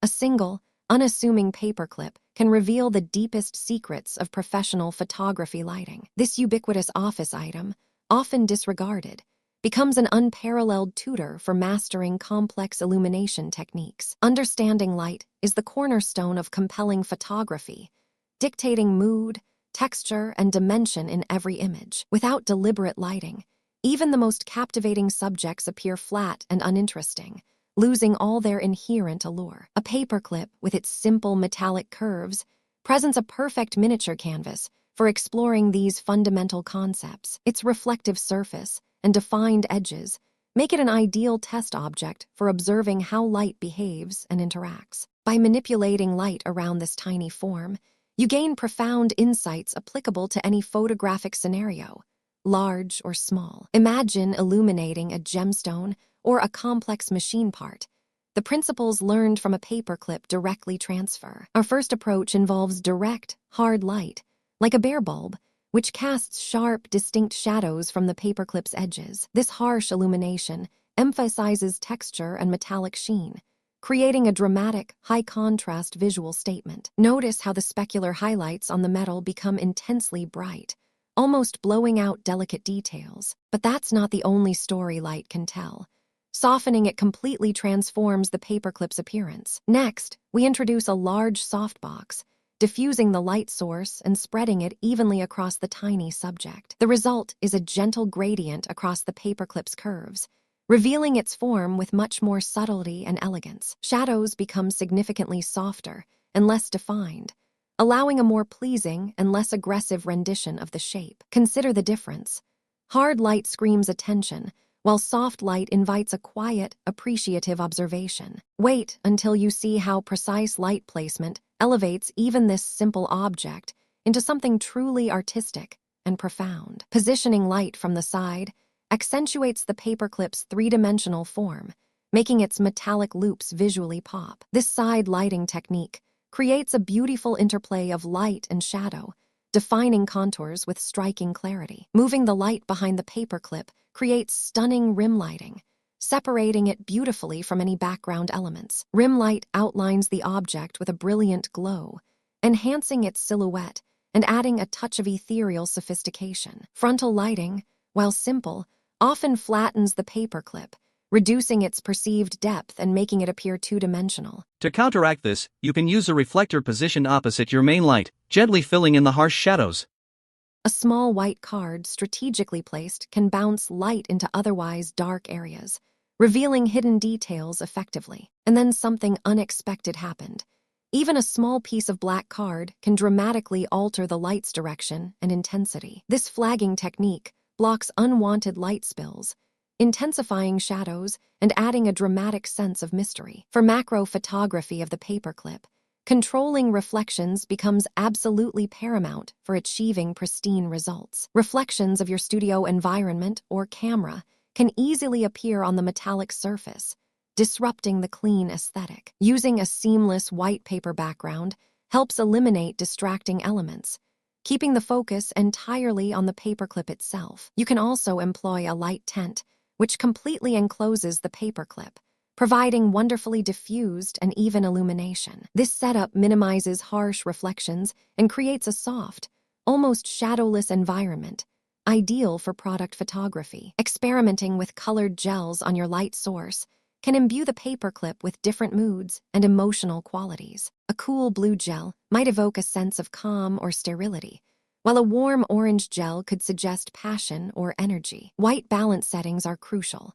A single, unassuming paperclip can reveal the deepest secrets of professional photography lighting. This ubiquitous office item, often disregarded, becomes an unparalleled tutor for mastering complex illumination techniques. Understanding light is the cornerstone of compelling photography, dictating mood, texture, and dimension in every image. Without deliberate lighting, even the most captivating subjects appear flat and uninteresting, losing all their inherent allure. A paperclip, with its simple metallic curves, presents a perfect miniature canvas for exploring these fundamental concepts. Its reflective surface and defined edges make it an ideal test object for observing how light behaves and interacts. By manipulating light around this tiny form, you gain profound insights applicable to any photographic scenario, large or small. Imagine illuminating a gemstone or a complex machine part. The principles learned from a paperclip directly transfer. Our first approach involves direct, hard light, like a bare bulb, which casts sharp, distinct shadows from the paperclip's edges. This harsh illumination emphasizes texture and metallic sheen, creating a dramatic, high-contrast visual statement. Notice how the specular highlights on the metal become intensely bright, almost blowing out delicate details. But that's not the only story light can tell. Softening it completely transforms the paperclip's appearance. Next, we introduce a large softbox, diffusing the light source and spreading it evenly across the tiny subject. The result is a gentle gradient across the paperclip's curves, revealing its form with much more subtlety and elegance. Shadows become significantly softer and less defined, allowing a more pleasing and less aggressive rendition of the shape. Consider the difference. Hard light screams attention, while soft light invites a quiet, appreciative observation. Wait until you see how precise light placement elevates even this simple object into something truly artistic and profound. Positioning light from the side accentuates the paperclip's three-dimensional form, making its metallic loops visually pop. This side lighting technique creates a beautiful interplay of light and shadow, defining contours with striking clarity. Moving the light behind the paperclip creates stunning rim lighting, separating it beautifully from any background elements. Rim light outlines the object with a brilliant glow, enhancing its silhouette and adding a touch of ethereal sophistication. Frontal lighting, while simple, often flattens the paperclip, reducing its perceived depth and making it appear two-dimensional. To counteract this, you can use a reflector positioned opposite your main light, gently filling in the harsh shadows. A small white card strategically placed can bounce light into otherwise dark areas, revealing hidden details effectively. And then something unexpected happened. Even a small piece of black card can dramatically alter the light's direction and intensity. This flagging technique blocks unwanted light spills, intensifying shadows and adding a dramatic sense of mystery. For macro photography of the paperclip, controlling reflections becomes absolutely paramount for achieving pristine results. Reflections of your studio environment or camera can easily appear on the metallic surface, disrupting the clean aesthetic. Using a seamless white paper background helps eliminate distracting elements, keeping the focus entirely on the paperclip itself. You can also employ a light tent, which completely encloses the paperclip, providing wonderfully diffused and even illumination. This setup minimizes harsh reflections and creates a soft, almost shadowless environment, ideal for product photography. Experimenting with colored gels on your light source can imbue the paperclip with different moods and emotional qualities. A cool blue gel might evoke a sense of calm or sterility, while a warm orange gel could suggest passion or energy. White balance settings are crucial.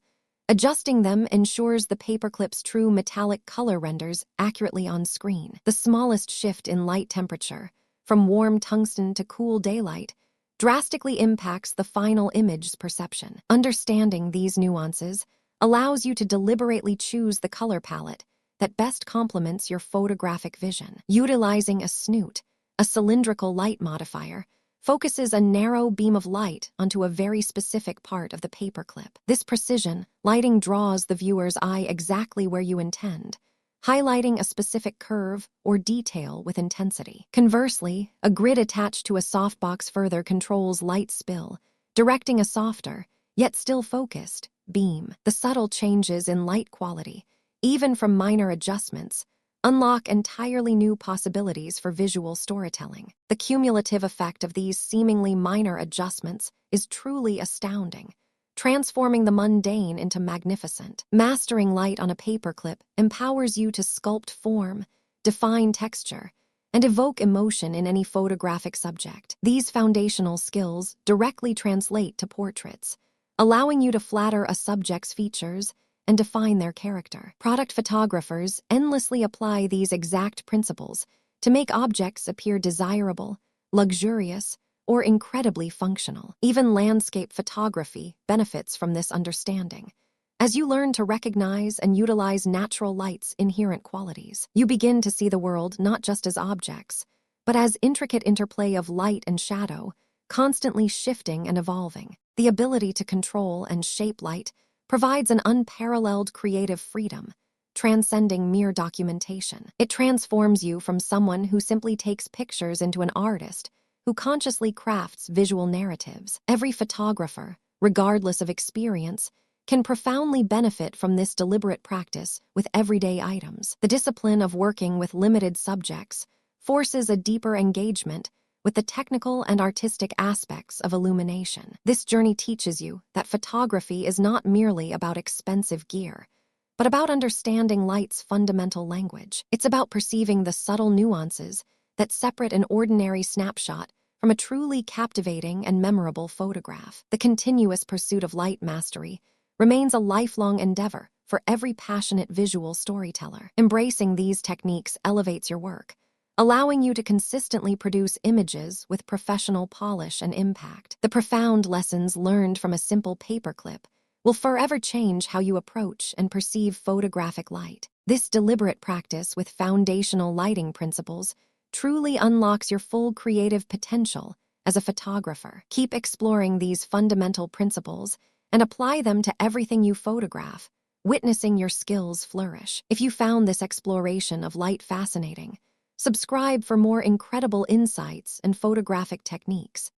Adjusting them ensures the paperclip's true metallic color renders accurately on screen. The smallest shift in light temperature, from warm tungsten to cool daylight, drastically impacts the final image's perception. Understanding these nuances allows you to deliberately choose the color palette that best complements your photographic vision. Utilizing a snoot, a cylindrical light modifier, focuses a narrow beam of light onto a very specific part of the paperclip. This precision lighting draws the viewer's eye exactly where you intend, highlighting a specific curve or detail with intensity. Conversely, a grid attached to a softbox further controls light spill, directing a softer, yet still focused, beam. The subtle changes in light quality, even from minor adjustments, unlock entirely new possibilities for visual storytelling. The cumulative effect of these seemingly minor adjustments is truly astounding, transforming the mundane into magnificent. Mastering light on a paperclip empowers you to sculpt form, define texture, and evoke emotion in any photographic subject. These foundational skills directly translate to portraits, allowing you to flatter a subject's features and define their character. Product photographers endlessly apply these exact principles to make objects appear desirable, luxurious, or incredibly functional. Even landscape photography benefits from this understanding. As you learn to recognize and utilize natural light's inherent qualities, you begin to see the world not just as objects, but as intricate interplay of light and shadow, constantly shifting and evolving. The ability to control and shape light provides an unparalleled creative freedom, transcending mere documentation. It transforms you from someone who simply takes pictures into an artist who consciously crafts visual narratives. Every photographer, regardless of experience, can profoundly benefit from this deliberate practice with everyday items. The discipline of working with limited subjects forces a deeper engagement with the technical and artistic aspects of illumination. This journey teaches you that photography is not merely about expensive gear, but about understanding light's fundamental language. It's about perceiving the subtle nuances that separate an ordinary snapshot from a truly captivating and memorable photograph. The continuous pursuit of light mastery remains a lifelong endeavor for every passionate visual storyteller. Embracing these techniques elevates your work, allowing you to consistently produce images with professional polish and impact. The profound lessons learned from a simple paperclip will forever change how you approach and perceive photographic light. This deliberate practice with foundational lighting principles truly unlocks your full creative potential as a photographer. Keep exploring these fundamental principles and apply them to everything you photograph, witnessing your skills flourish. If you found this exploration of light fascinating, subscribe for more incredible insights and photographic techniques.